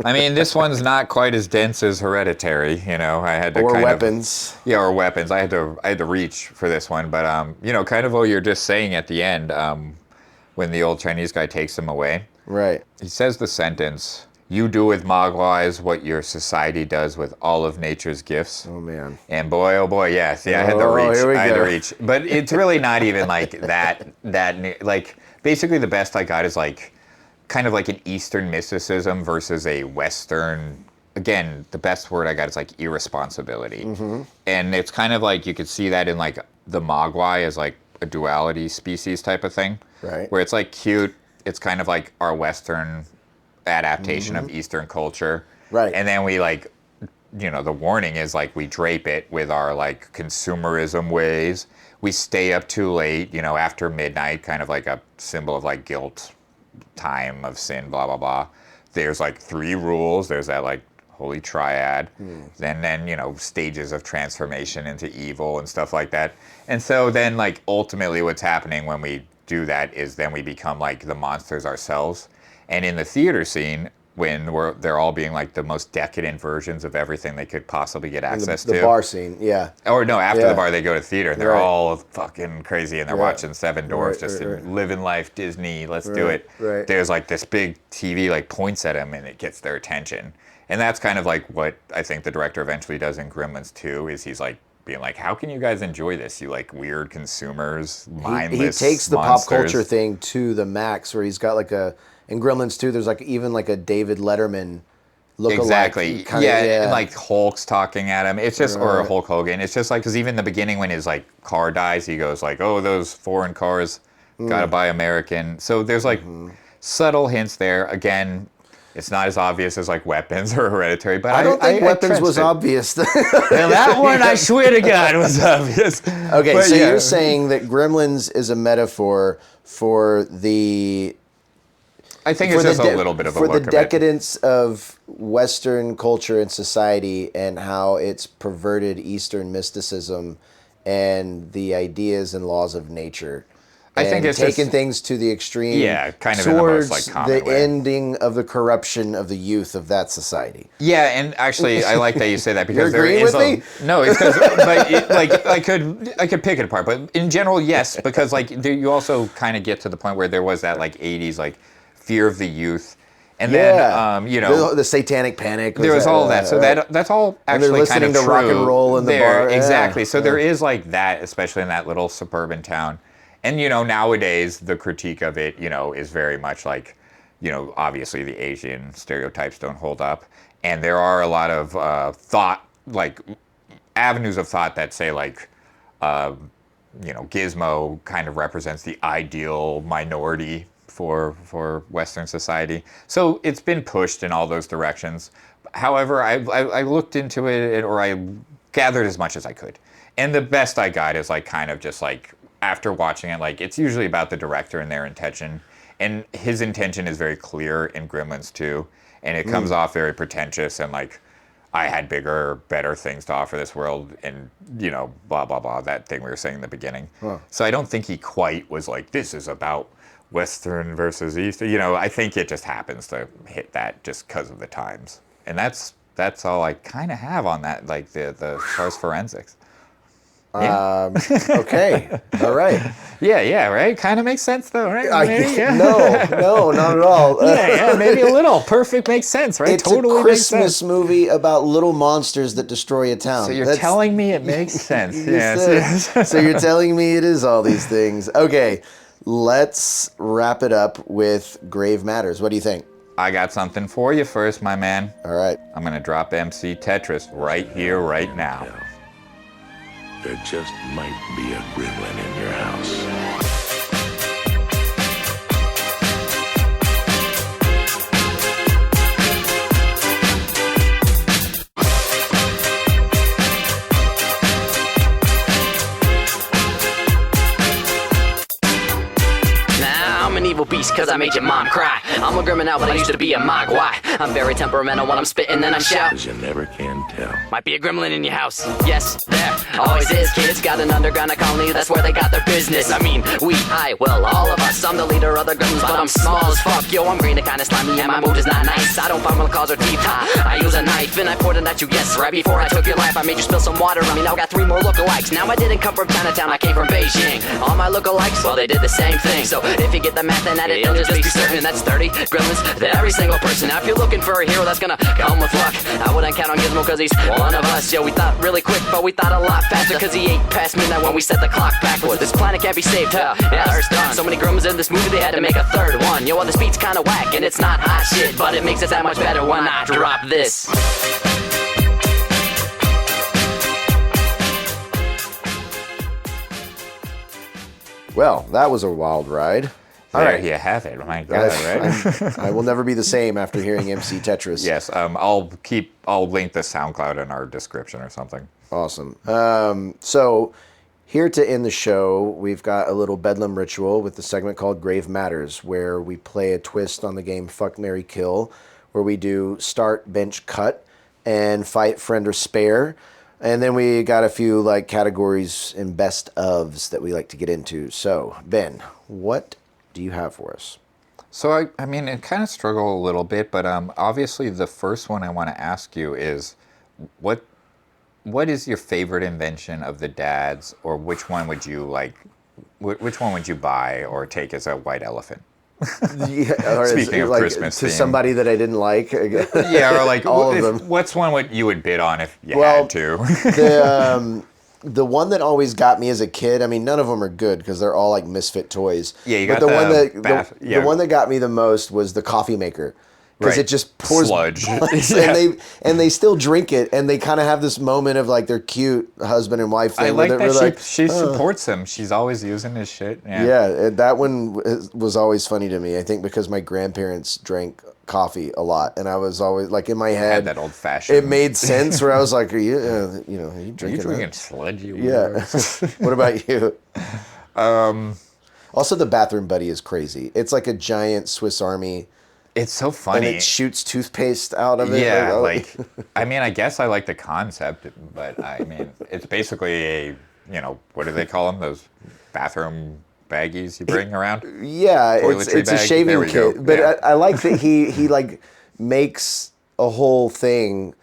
I mean, this one's not quite as dense as Hereditary. You know, I had to Or kind weapons. or weapons. I had to reach for this one, but kind of what you're just saying at the end, when the old Chinese guy takes him away. Right. He says the sentence, "You do with Mogwais what your society does with all of nature's gifts." Oh man. And boy, oh boy, yes, yeah, I had to Oh, reach. here we I had to go. reach. But it's really not even like that. Like basically, the best I got is like kind of like an Eastern mysticism versus a Western. Again, the best word I got is like irresponsibility. Mm-hmm. And it's kind of like you could see that in like the Mogwai as like a duality species type of thing, Right. where it's like cute. It's kind of like our Western adaptation of Eastern culture. Right. And then we like, the warning is like we drape it with our like consumerism ways. We stay up too late, after midnight, kind of like a symbol of like guilt, time of sin, blah, blah, blah. There's like 3 rules. There's that like holy triad. Then, stages of transformation into evil and stuff like that. And so then like ultimately what's happening when we do that is then we become like the monsters ourselves. And in the theater scene, when they're all being like the most decadent versions of everything they could possibly get access the to. bar scene, yeah. Or no, after Yeah. the bar they go to theater and they're Right. all fucking crazy and they're Yeah. watching Seven Dwarfs, Right, just right, right. living life Disney, let's do Right, it. right. There's like this big TV like points at them and it gets their attention. And that's kind of like what I think the director eventually does in Gremlins 2 is he's like being like, how can you guys enjoy this? You like weird consumers, mindless He takes the monsters. pop culture thing to the max, where he's got like in Gremlins 2, there's like even like a David Letterman look-alike. Exactly. Kinda, And like Hulk's talking at him. It's just, or Right. Hulk Hogan. It's just like, because even in the beginning when his like car dies, he goes like, oh, those foreign cars, gotta buy American. So there's like subtle hints there. Again, it's not as obvious as like Weapons or Hereditary, but I don't think Weapons was trenched it. obvious. Well, that one, I swear to God, was obvious. Okay, But so yeah. you're saying that Gremlins is a metaphor for the I think it's just a little bit of a for look the of it. decadence of Western culture and society, and how it's perverted Eastern mysticism and the ideas and laws of nature. I think and it's taking just- things to the extreme. Yeah, kind of in the most, towards like, common the way. ending of the corruption of the youth of that society. Yeah, and actually, I like that you say that because there agreeing is with me? no, it's because but like I could pick it apart, but in general, yes, because like you also kind of get to the point where there was that like '80s like fear of the youth, and Yeah, then you know the Satanic Panic. there was all that, so right. that's all And they're actually kind listening of to rock and true roll in the there, bar. Yeah, exactly. So yeah. there is like that, especially in that little suburban town. And, you know, nowadays the critique of it, you know, is very much like, you know, obviously the Asian stereotypes don't hold up. And there are a lot of thought, like avenues of thought that say like, you know, Gizmo kind of represents the ideal minority for Western society. So it's been pushed in all those directions. However, I looked into it, or I gathered as much as I could. And the best I got is like kind of just like, after watching it, like it's usually about the director and their intention, and his intention is very clear in Gremlins 2, and it comes off very pretentious and like I had bigger, better things to offer this world, and you know, blah blah blah, that thing we were saying in the beginning. So I don't think he quite was like, this is about Western versus Eastern. You know, I think it just happens to hit that just because of the times, and that's all I kind of have on that, like the as far as forensics. Yeah. Okay, all right. Yeah, right? Kind of makes sense, though, right? Maybe, yeah. No, not at all. yeah, maybe a little. Perfect makes sense, right? It's Totally a makes Christmas sense. movie about little monsters that destroy a town. So you're telling me it makes sense. You Yes, said- yes. So you're telling me it is all these things. Okay, let's wrap it up with Grave Matters. What do you think? I got something for you first, my man. All right. I'm going to drop MC Tetris right here, right now. There just might be a gremlin in your house. Nah, I'm an evil beast cause I made your mom cry. I'm a gremlin now, but I used to be a mogwai. I'm very temperamental when I'm spitting, then I shout. 'Cause you never can tell. Might be a gremlin in your house. Yes, there always is. Kids got an underground colony, that's where they got their business. I mean, well, all of us. I'm the leader of the gremlins, but I'm small as fuck. Yo, I'm green and kinda slimy, and my mood is not nice. I don't find when the calls are deep. I use a knife and I poured it at you. Yes, right before I took your life, I made you spill some water on me. Now I got 3 more lookalikes. Now I didn't come from Chinatown, I came from Beijing. All my lookalikes, well, they did the same thing. So if you get the math and at it, it'll just be certain that's 30 gremlins to every single person. Now if you're looking for a hero that's gonna come with luck, I wouldn't count on Gizmo cause he's one of us. Yo, we thought really quick, but we thought a lot faster cause he ate past midnight when we set the clock backwards. This planet can't be saved, huh? Yeah, Earth's done. So many gremlins in this movie, they had to make a 3rd one. Yo, well, this beat's kinda whack and it's not hot shit, but it makes it that much better when I drop this. Well, that was a wild ride. All There right. you have it. My God, right? I will never be the same after hearing MC Tetris. Yes, I'll link the SoundCloud in our description or something. Awesome. So here to end the show, we've got a little Bedlam ritual with the segment called Grave Matters, where we play a twist on the game Fuck, Marry, Kill, where we do start, bench, cut, and fight, friend, or spare. And then we got a few like categories and best ofs that we like to get into. So, Ben, what do you have for us? So I mean, it kind of struggle a little bit, but obviously the first one I want to ask you is, what is your favorite invention of the dads, or which one would you like? Which one would you buy or take as a white elephant? Yeah, or Speaking of like, Christmas to theme. somebody that I didn't like. Yeah, or like all of them. What's one you would bid on if you Well, had to? The one that always got me as a kid. I mean, none of them are good because they're all like misfit toys. Yeah, you but got the one the that bath- the, yeah. the one that got me the most was the coffee maker. Because Right. it just pours Sludge. bullets, Yeah. and they still drink it, and they kind of have this moment of like their cute husband and wife thing. I where like they're that like, she supports him. She's always using his shit. yeah, and that one was always funny to me. I think because my grandparents drank coffee a lot, and I was always like in my head, Had that old fashioned. it made sense where I was like, are you, are you Are you drinking? drinking that? sludge? You Yeah. weirdo? What about you? Also, the bathroom buddy is crazy. It's like a giant Swiss Army, It's so and funny. it shoots toothpaste out of it. Yeah, oh. like, I mean, I guess I like the concept, but I mean, it's basically a, what do they call them? Those bathroom baggies you bring around? Yeah, it's Toiletry a bag? shaving There we go. kit. But Yeah. I like that he like makes a whole thing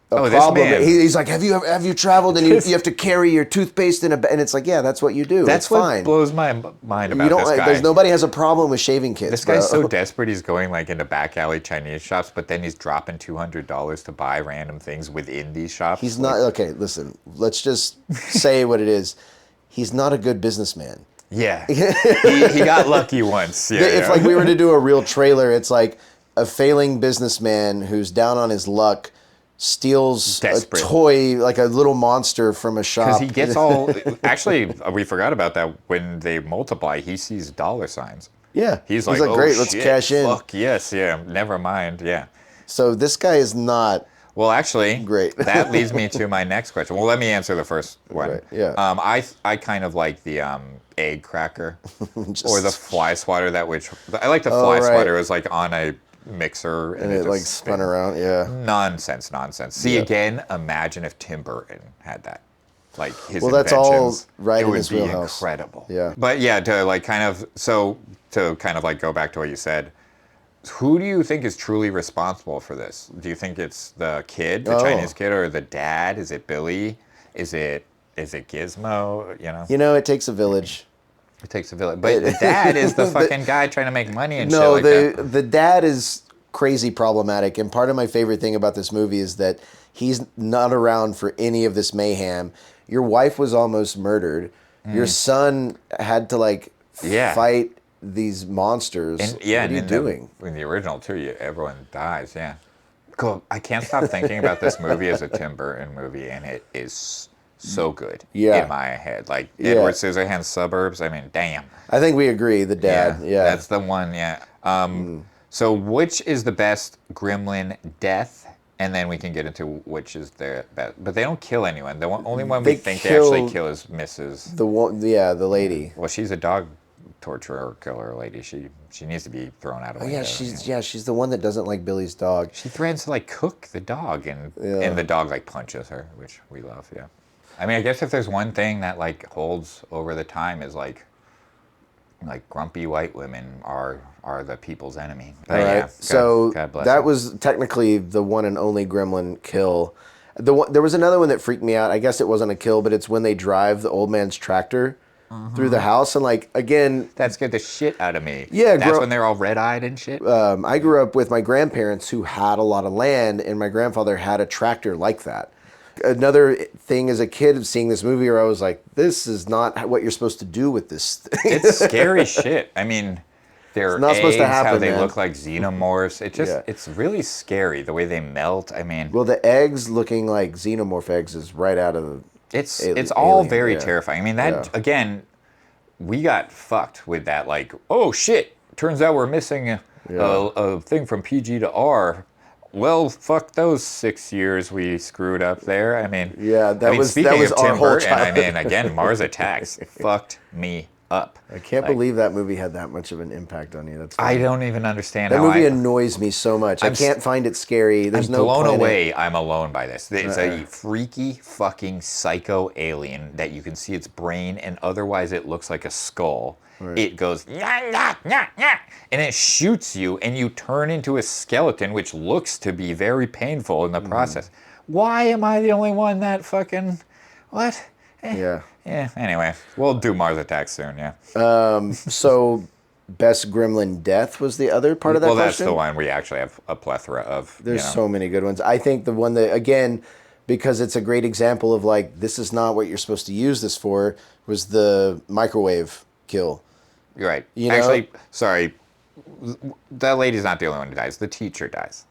a this problem. man. He's like, have you traveled and you have to carry your toothpaste in and it's like, yeah, that's what you do. That's it's what fine. blows my mind about You don't this like, guy. there's nobody has a problem with shaving kits. This guy's bro. so desperate, he's going like into back alley Chinese shops, but then he's dropping $200 to buy random things within these shops. He's not okay. Listen, let's just say what it is. He's not a good businessman. Yeah, he got lucky once. Yeah, If yeah. like we were to do a real trailer, it's like a failing businessman who's down on his luck steals Desperate. a toy, like a little monster from a shop. Because he gets all. Actually, we forgot about that. When they multiply, he sees dollar signs. Yeah. He's like, oh, great, let's shit, cash in. Fuck yes, yeah. Never mind, yeah. So this guy is not. Well, actually, Great. that leads me to my next question. Well, let me answer the first one. Right, yeah. I kind of like the egg cracker Just- or the fly swatter. I like the Oh, fly right. swatter. It was like on a mixer And it just like spun around. Yeah. Nonsense. See, Yeah. again, imagine if Tim Burton had that. Like his Well, that's all inventions. right It in would his be wheelhouse. incredible. Yeah. But yeah, to kind of like go back to what you said, who do you think is truly responsible for this? Do you think it's the kid, the Oh. Chinese kid, or the dad? Is it Billy? Is it Gizmo? You know, it takes a village. It takes a village. But the dad is the fucking guy trying to make money and shit No, like that. the dad is crazy problematic, and part of my favorite thing about this movie is that he's not around for any of this mayhem. Your wife was almost murdered. Your son had to like Yeah. fight these monsters. And yeah, what are you and doing? In the original too, everyone dies. Yeah. Cool. I can't stop thinking about this movie as a Tim Burton movie, and it is so good Yeah. in my head. Like Yeah. Edward Scissorhands' Suburbs. I mean, damn. I think we agree. The dad. Yeah. That's the one. Yeah. So, which is the best Gremlin death? And then we can get into which is the best. But they don't kill anyone. The only one we They think they actually kill- kill is Mrs. the one. Yeah, the lady. Well, she's a dog torturer killer lady. She needs to be thrown out of. Oh window, yeah, she's the one that doesn't like Billy's dog. She threatens to like cook the dog, and the dog like punches her, which we love. Yeah. I mean, I guess if there's one thing that like holds over the time is like grumpy white women are the people's enemy. But All right. yeah, So God bless that her. was technically the one and only Gremlin kill. There was another one that freaked me out. I guess it wasn't a kill, but it's when they drive the old man's tractor through the house, and like again, That scared the shit out of me. Yeah, That's when they're all red-eyed and shit. I grew up with my grandparents who had a lot of land, and my grandfather had a tractor like that. Another thing as a kid of seeing this movie where I was like, this is not what you're supposed to do with this thing. It's scary shit. I mean, they're not supposed to eggs, how happen, they man. look like xenomorphs. Yeah. It's really scary the way they melt. I mean, Well, the eggs looking like xenomorph eggs is right out of the... it's all alien, very yeah. terrifying. I mean, that Yeah. again, we got fucked with that. Like, oh shit! Turns out we're missing a thing from PG to R. Well, fuck those 6 years we screwed up there. I mean, Yeah, that was- speaking that was of our Tim whole Burton, I childhood. mean, again, Mars Attacks fucked me up. I can't Like, believe that movie had that much of an impact on you. That's I funny. don't even understand That how movie I... annoys me so much. I I'm can't find it scary. There's I'm no blown planet. away I'm alone by this. It's a freaky fucking psycho alien that you can see its brain and otherwise it looks like a skull. Right. It goes, "Nyah, nyah, nyah, nyah," and it shoots you and you turn into a skeleton, which looks to be very painful in the process. Why am I the only one that fucking... What? Yeah. Yeah, anyway. We'll do Mars Attacks soon, yeah. So, best gremlin death was the other part of that Well, question? that's the one we actually have a plethora of. There's so many good ones. I think the one that, again, because it's a great example of like, this is not what you're supposed to use this for, was the microwave kill. You're right. You know? Actually, sorry. That lady's not the only one who dies. The teacher dies.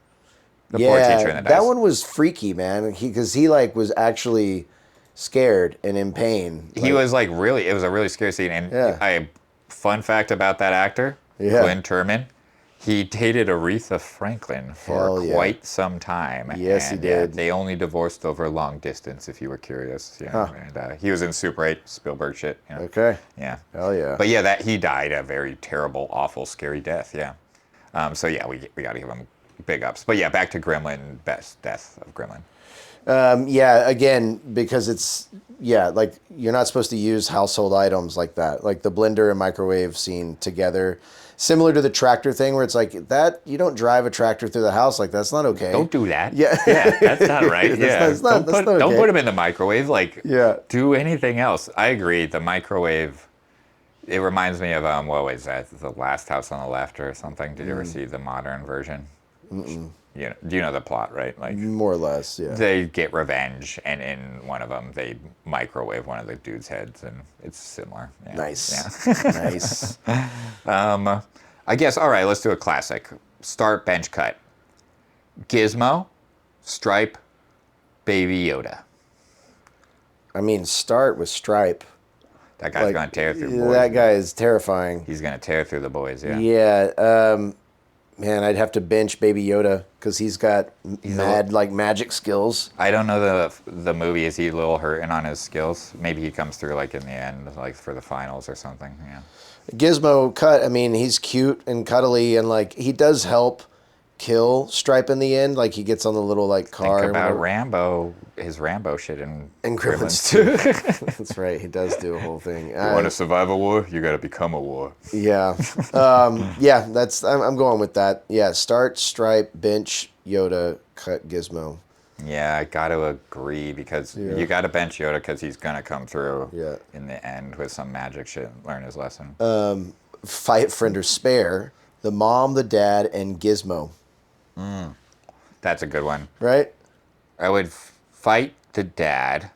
The Yeah, poor teacher in the dies. that one was freaky, man. Because he like was actually scared and in pain. He was like really, it was a really scary scene. And Yeah. fun fact about that actor, Yeah. Glenn Turman, he dated Aretha Franklin for Hell yeah. quite some time. Yes, he and, yeah, did. they only divorced over long distance, if you were curious. Yeah, and he was in Super 8, Spielberg shit. You know? Okay. Yeah. Hell yeah. But yeah, that he died a very terrible, awful, scary death. Yeah. So yeah, we got to give him big ups. But yeah, back to Gremlin, best death of Gremlin. Yeah, again, because it's, like you're not supposed to use household items like that. Like the blender and microwave scene together. Similar to the tractor thing where it's like that, you don't drive a tractor through the house. Like that's not okay. Don't do that. Yeah. Yeah, that's not right. That's not- don't that's not don't okay. put them in the microwave. Like, Yeah. do anything else. I agree. The microwave, it reminds me of, what was that? The Last House on the Left or something. Did you ever see the modern version? You know, do you know the plot, right? Like, More or less, yeah. they get revenge, and in one of them, they microwave one of the dude's heads, and it's similar. Yeah. Nice. Yeah. Nice. I guess, all right, let's do a classic. Start, bench, cut. Gizmo, Stripe, Baby Yoda. I mean, start with Stripe. That guy's Like, going to tear through boys. that guy is terrifying. He's going to tear through the boys, yeah. Yeah. Man, I'd have to bench Baby Yoda because he's got like magic skills. I don't know the movie. Is he a little hurting on his skills? Maybe he comes through like in the end, like for the finals or something. Yeah. Gizmo cut. I mean, he's cute and cuddly, and like he does help kill Stripe in the end. Like he gets on the little like car. Think or about whatever. Rambo, his Rambo shit in And Gremlins Gremlins. too. That's right. He does do a whole thing. You want to survive a war? You got to become a war. Yeah. Yeah. That's. I'm going with that. Yeah. Start Stripe, bench Yoda, cut Gizmo. Yeah, I got to agree because you got to bench Yoda because he's gonna come through in the end with some magic shit and learn his lesson. Fight, friend, or spare. The mom, the dad, and Gizmo. That's a good one. Right? I would fight the dad.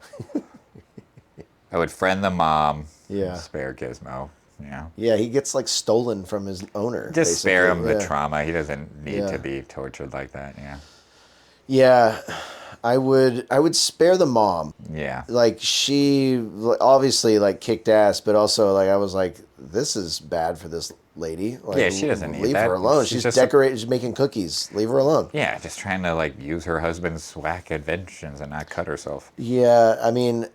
I would friend the mom. Yeah. Spare Gizmo. Yeah. Yeah, he gets like stolen from his owner. Just spare him basically. the Yeah. trauma. He doesn't need Yeah. to be tortured like that. Yeah. Yeah, I would spare the mom. Yeah. Like she obviously like kicked ass, but also like I was like, this is bad for this lady. Like, Yeah, she doesn't need leave that. her alone. She's She's just decorating. She's making cookies. Leave her alone. Yeah, just trying to like use her husband's whack inventions and not cut herself. Yeah, I mean,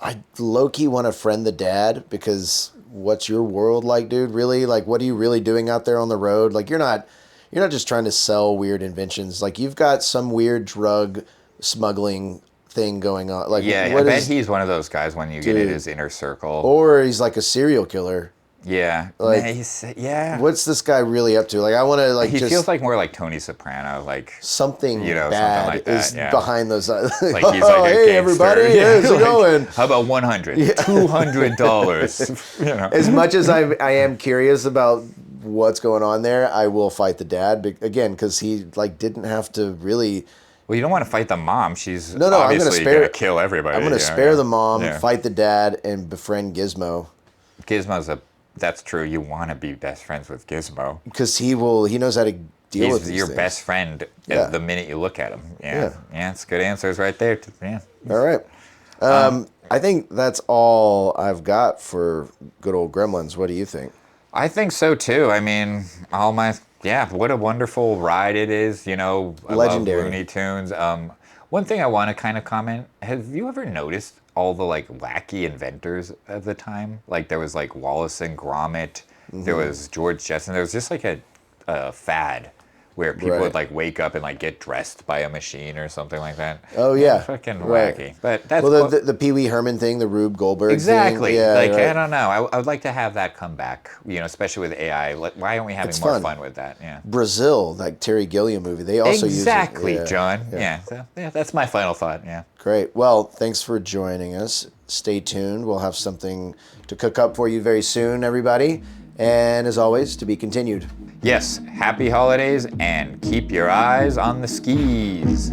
I low-key want to friend the dad because what's your world like, dude? Really? Like, what are you really doing out there on the road? Like, you're not just trying to sell weird inventions. Like, you've got some weird drug smuggling thing going on. Like, Yeah, I what bet is- he's one of those guys when you get in Dude. his inner circle. or he's like a serial killer. Yeah. Like, yeah. What's this guy really up to? Like, I want to like He just feels like more like Tony Soprano, like something you know, bad something like that, is yeah. behind those eyes. like he's oh, like a hey gangster. everybody, Yeah, how's it like, going? How about $100? $200. You know. As much as I am curious about what's going on there, I will fight the dad again because he like didn't have to really. Well, you don't want to fight the mom. She's No, I'm gonna obviously spare. gonna kill everybody. I'm gonna you know, spare yeah. the mom, Yeah. fight the dad, and befriend Gizmo Gizmo's that's true. You want to be best friends with Gizmo. because he knows how to deal with He's these your things. best friend Yeah. the minute you look at him. Yeah. Yeah. Yeah, it's good answers right there. Yeah. All right. I think that's all I've got for good old Gremlins. What do you think? I think so too. I mean, what a wonderful ride it is. You know, I Legendary. love Looney Tunes. One thing I want to kind of comment, have you ever noticed all the like wacky inventors of the time? Like there was like Wallace and Gromit, there was George Jetson, there was just like a fad where people would like wake up and like get dressed by a machine or something like that. Oh yeah, Fucking right. wacky. But that's Well, the Pee Wee Herman thing, the Rube Goldberg exactly. thing. Yeah, like right. I don't know. I would like to have that come back. You know, especially with AI. Why aren't we having It's more fun. fun with that? Yeah. Brazil, like Terry Gilliam movie, they also Exactly, use it. John. Yeah. So, yeah, that's my final thought. Yeah. Great. Well, thanks for joining us. Stay tuned. We'll have something to cook up for you very soon, everybody. And as always, to be continued. Yes, happy holidays and keep your eyes on the skis.